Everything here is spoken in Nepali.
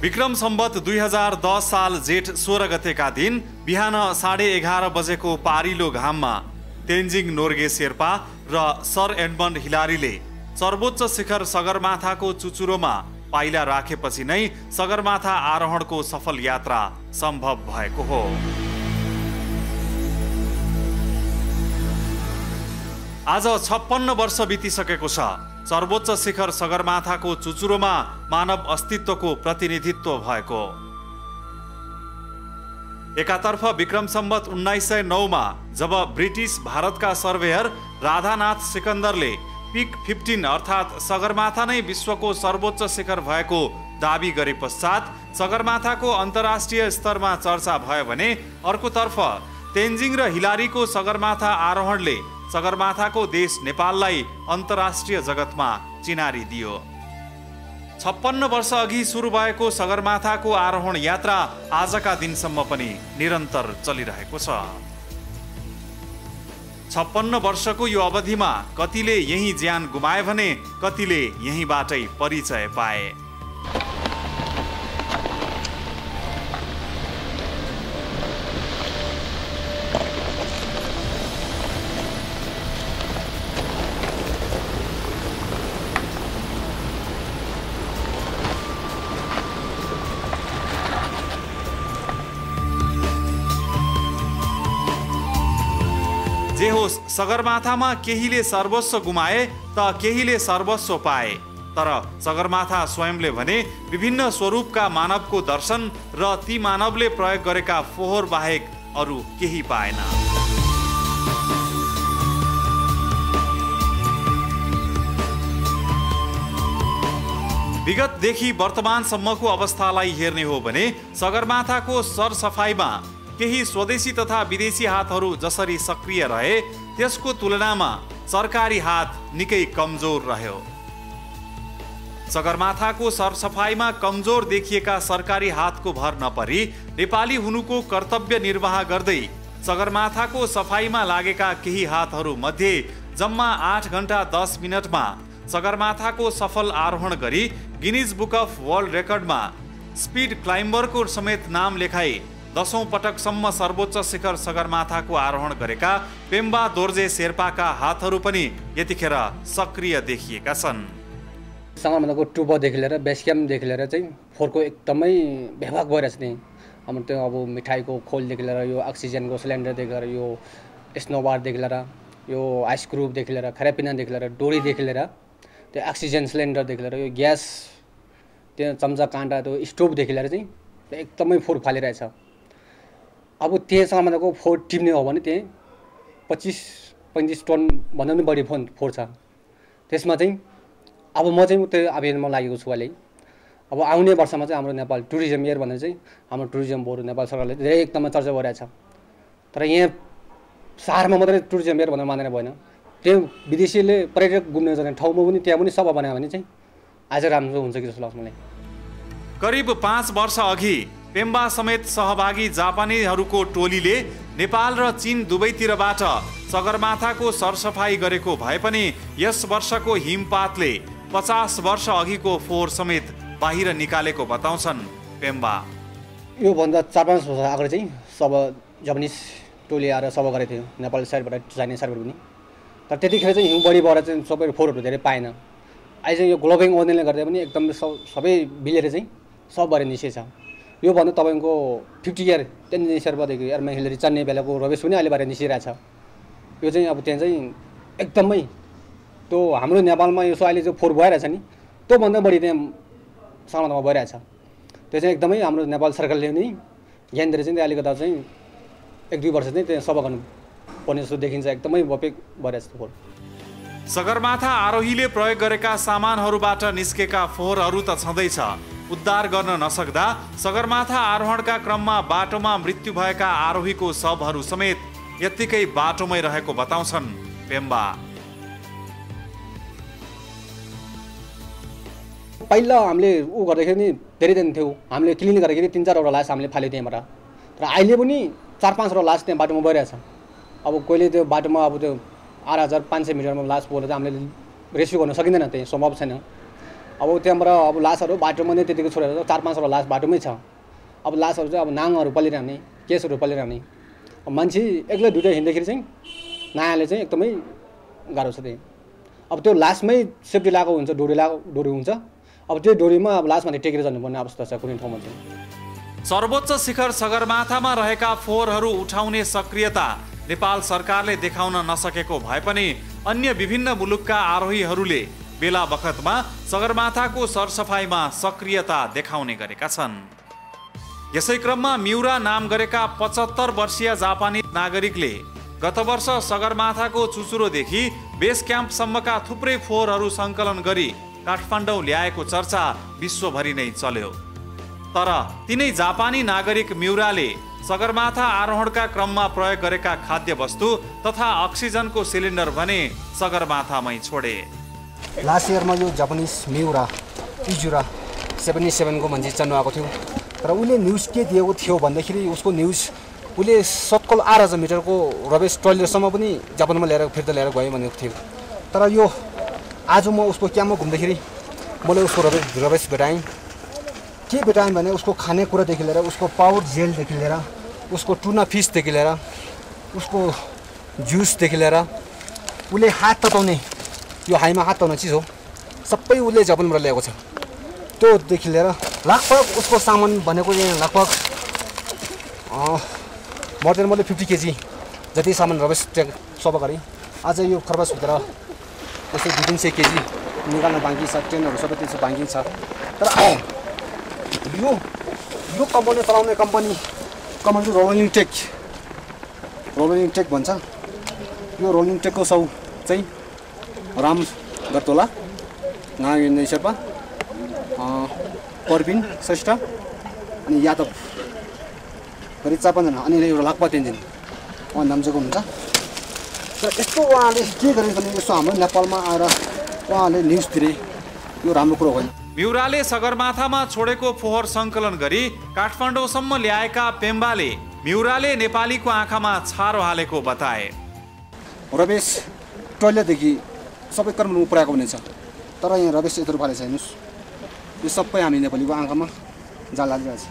विक्रम सम्वत 2010 साल जेठ 16 गतेका दिन बिहान 11:30 बजेको पारिलो घाममा तेन्जिङ नोर्गे शेर्पा र सर एडमन्ड हिलारीले सर्वोच्च शिखर सगरमाथाको चुचुरोमा पाइला राखेपछि नै सगरमाथा आरोहणको सफल यात्रा सम्भव भएको हो। आज 56 वर्ष बितिसकेको छ। सर्वोच्च शिखर सगरमाथाको चुचुरोमा मानव अस्तित्वको प्रतिनिधित्व भएको। एकातर्फ विक्रम सम्वत 1909 मा जब ब्रिटिस भारतका सर्वेयर राधानाथ सिकन्दरले पिक 15 अर्थात् सगरमाथा नै विश्वको सर्वोच्च शिखर भएको दाबी गरे पश्चात सगरमाथाको अन्तर्राष्ट्रिय स्तरमा चर्चा भयो भने अर्कोतर्फ तेन्जिङ र हिलारीको सगरमाथा आरोहणले सगरमाथाको देश नेपाललाई अन्तर्राष्ट्रिय जगतमा चिनारी दियो। 56 वर्ष अघि सुरु भएको सगरमाथाको आरोहण यात्रा आजका दिनसम्म पनि निरन्तर चलिरहेको छ। 56 वर्षको यो अवधिमा कतिले यही ज्यान गुमाए भने कतिले यहीँबाटै परिचय पाए। जे होस्, सगरमाथामा केहीले सर्वस्व गुमाए त केहीले सर्वस्व पाए, तर सगरमाथा स्वयंले भने विभिन्न स्वरूपका मानवको दर्शन र ती मानवले प्रयोग गरेका फोहोर बाहेक अरू केही पाएन। विगतदेखि वर्तमानसम्मको अवस्थालाई हेर्ने हो भने सगरमाथाको सरसफाइमा केही स्वदेशी तथा विदेशी हातहरू जसरी सक्रिय रहे त्यसको तुलनामा सरकारी हात निकै कमजोर रह्यो। सगरमाथाको सरसफाइमा कमजोर देखिएका सरकारी हातको भर नपरी नेपाली हुनुको कर्तव्य निर्वाह गर्दै सगरमाथाको सफाइमा लागेका केही हातहरू मध्ये जम्मा 8 घण्टा 10 मिनटमा सगरमाथाको सफल आरोहण गरी गिनिज बुक अफ वर्ल्ड रेकर्डमा स्पिड क्लाइम्बरको समेत नाम लेखाई 10औं पटकसम्म सर्वोच्च शिखर सगरमाथाको आरोहण गरेका पेम्बा दोर्जे शेर्पाका हातहरू पनि यतिखेर सक्रिय देखिएका छन्। सगरमाथाको टुबदेखि लिएर बेस क्याम्पदेखि लिएर चाहिँ फोहोरको एकदमै बेभाग भइरहेछ नि। हाम्रो त्यो अब मिठाईको खोलदेखि लिएर यो अक्सिजनको सिलिन्डरदेखि लिएर यो स्नोबारदेखि लिएर यो आइस क्रुबदेखि लिएर खानापिनादेखि लिएर डोरीदेखि लिएर त्यो अक्सिजन सिलिन्डरदेखि लिएर यो ग्यास त्यो चम्चा काँटा त्यो स्टोभदेखि लिएर चाहिँ एकदमै फोहोर फालिरहेछ। अब त्यही सगरमाथाको फोहोर टिप्ने हो भने त्यही 25-35 टन भन्दा पनि बढी फोहोर छ। त्यसमा चाहिँ अब म चाहिँ त्यो आवेदनमा लागेको छु अहिले। अब आउने वर्षमा चाहिँ हाम्रो नेपाल टुरिज्म इयर भनेर चाहिँ हाम्रो टुरिज्म बोर्ड नेपाल सरकारले धेरै एकदमै चर्चा गरिरहेछ। तर यहाँ सहरमा मात्रै टुरिज्म इयर भनेर मानेर भएन, त्यो विदेशीले पर्यटक घुम्न जाने ठाउँमा पनि त्यहाँ पनि सभा बनायो भने चाहिँ आज राम्रो हुन्छ कि जस्तो लाग्छ मलाई। करिब 5 वर्ष अघि पेम्बा समेत सहभागी जापानीहरूको टोलीले नेपाल र चीन दुवैतिरबाट सगरमाथाको सरसफाई गरेको भए पनि यस वर्षको हिमपातले 50 वर्ष अघिको फोहोर समेत बाहिर निकालेको बताउँछन् पेम्बा। यो भन्दा 4-5 वर्ष अगाडि चाहिँ सब जापानिज टोली आएर सभा गरेको थियो नेपाल साइडबाट चाइनिज साइडबाट पनि। तर त्यतिखेर चाहिँ हिउँ बढी भएर चाहिँ सबै फोहोरहरू धेरै पाएन। अहिले चाहिँ यो ग्लोबल वार्मिङले गर्दा पनि एकदम सबै बिलेर चाहिँ सब भएर निस्केछ। यो भन्दा तपाईँको 50 इयर तेन्जिङ शेर्पादेखि एडमन्ड हिलारी चन्ने बेलाको रमेश पनि अहिले भएर निस्किरहेछ। यो चाहिँ अब त्यहाँ चाहिँ एकदमै त्यो हाम्रो नेपालमा यो अहिले जो फोहोर भइरहेछ नि त्योभन्दा बढी त्यहाँ सगरमाथामा भइरहेछ। त्यो चाहिँ एकदमै हाम्रो नेपाल सरकारले नै ध्यान दिएर चाहिँ अलिकता चाहिँ 1-2 वर्ष चाहिँ त्यहाँ सभा गर्नु पर्ने जस्तो देखिन्छ। एकदमै बपेक भइरहेछ त्यो फोहोर। सगरमाथा आरोहीले प्रयोग गरेका सामानहरूबाट निस्केका फोहोरहरू त छँदैछ, उद्धार गर्न नसक्दा सगरमाथा आरोहणका क्रममा बाटोमा मृत्यु भएका आरोहीको शवहरू समेत यत्तिकै बाटोमै रहेको बताउँछन् पेम्बा। पहिला हामीले ऊ गर्दाखेरि नि धेरै दिन थियो, हामीले क्लिन गर्दाखेरि 3-4 लास हामीले फाल्यो त्यहाँबाट। तर अहिले पनि 4-5 लास त्यहाँ बाटोमा भइरहेछ। अब कोहीले त्यो बाटोमा अब त्यो 8500 मिटरमा लास बोलेर हामीले रेस्क्यु गर्न सकिँदैन, त्यही सम्भव छैन। अब त्यहाँबाट अब लासहरू बाटोमा नै त्यतिको छोडेर 4-5 लास बाटोमै छ। अब लासहरू चाहिँ अब नाङहरू पलिरहने, केसहरू पलिरहने। अब मान्छे एक्लै दुइटा हिँड्दाखेरि चाहिँ नायाले चाहिँ एकदमै गाह्रो छ त्यही। अब त्यो लासमै सेफ्टी लगाएको हुन्छ, डोरी हुन्छ। अब त्यो डोरीमा अब लासमाथि टेकेर जानुपर्ने अवस्था छ कुनै ठाउँमा चाहिँ। सर्वोच्च शिखर सगरमाथामा रहेका फोहोरहरू उठाउने सक्रियता नेपाल सरकारले देखाउन नसकेको भए पनि अन्य विभिन्न मुलुकका आरोहीहरूले बेला बखतमा सगरमाथाको सरसफाइमा सक्रियता देखाउने गरेका छन्। यसै क्रममा मिउरा नाम गरेका 75 वर्षीय जापानी नागरिकले गत वर्ष सगरमाथाको चुचुरोदेखि बेस क्याम्पसम्मका थुप्रै फोहोरहरू सङ्कलन गरी काठमाडौँ ल्याएको चर्चा विश्वभरि नै चल्यो। तर तिनै जापानी नागरिक मिउराले सगरमाथा आरोहणका क्रममा प्रयोग गरेका खाद्य वस्तु तथा अक्सिजनको सिलिन्डर भने सगरमाथामै छोडे। लास्ट इयरमा यो जापानिज मिउरा इजुरा 77 को मान्छे चढ्नु आएको थियो। तर उसले न्युज के दिएको थियो भन्दाखेरि उसको न्युज उसले 70,000 मिटरको रबेस टोयलेटसम्म पनि जापानमा ल्याएर फिर्ता ल्याएर गयो भनेको थियो। तर यो आज म उसको क्याम्पमा घुम्दाखेरि मैले उसको रबेस भेटाएँ। के भेटाएँ भने उसको खानेकुरादेखि लिएर उसको पावर जेलदेखि लिएर उसको टुना फिसदेखि लिएर उसको जुसदेखि लिएर उसले हात तताउने यो हाइमा हात तताउने चिज हो सबै उसले जापानबाट ल्याएको छ। त्योदेखि लिएर लगभग उसको सामान भनेको लगभग मर्दैन मैले 50 केजी जति सामान रबेस ट्याग सफा गरेँ। आज यो खरबसभित्र त्यस्तै 200-300 केजी निकाल्न बाँकी छ, ट्रेनहरू सबै त्यसो बाँकी छ। तर यो कम्पनी चलाउने कम्पनी रोलिङ टेक भन्छ। यो रोलिङ टेकको साउ चाहिँ राम गतोला, नागेन्द्र शेर्पा, परबिन श्रेष्ठ अनि यादव गरी 4-5 जना अनि एउटा लाक्पा तेन्जिन उहाँ नाम्चेको हुन्छ। तर यस्तो उहाँले के गरेँ भने यसो हाम्रो नेपालमा आएर उहाँले न्युज दिए यो राम्रो कुरो होइन। मिउराले सगरमाथामा छोडेको फोहोर सङ्कलन गरी काठमाडौँसम्म ल्याएका पेम्बाले मिउराले नेपालीको आँखामा छारो हालेको बताए। रबेस टोयलेटदेखि सबै कर्म पुऱ्याएको हुनेछ। तर यहाँ रबेस यत्रो फाले छैन। यो सबै हामी नेपालीको आँखामा जाल लागिरहेछ।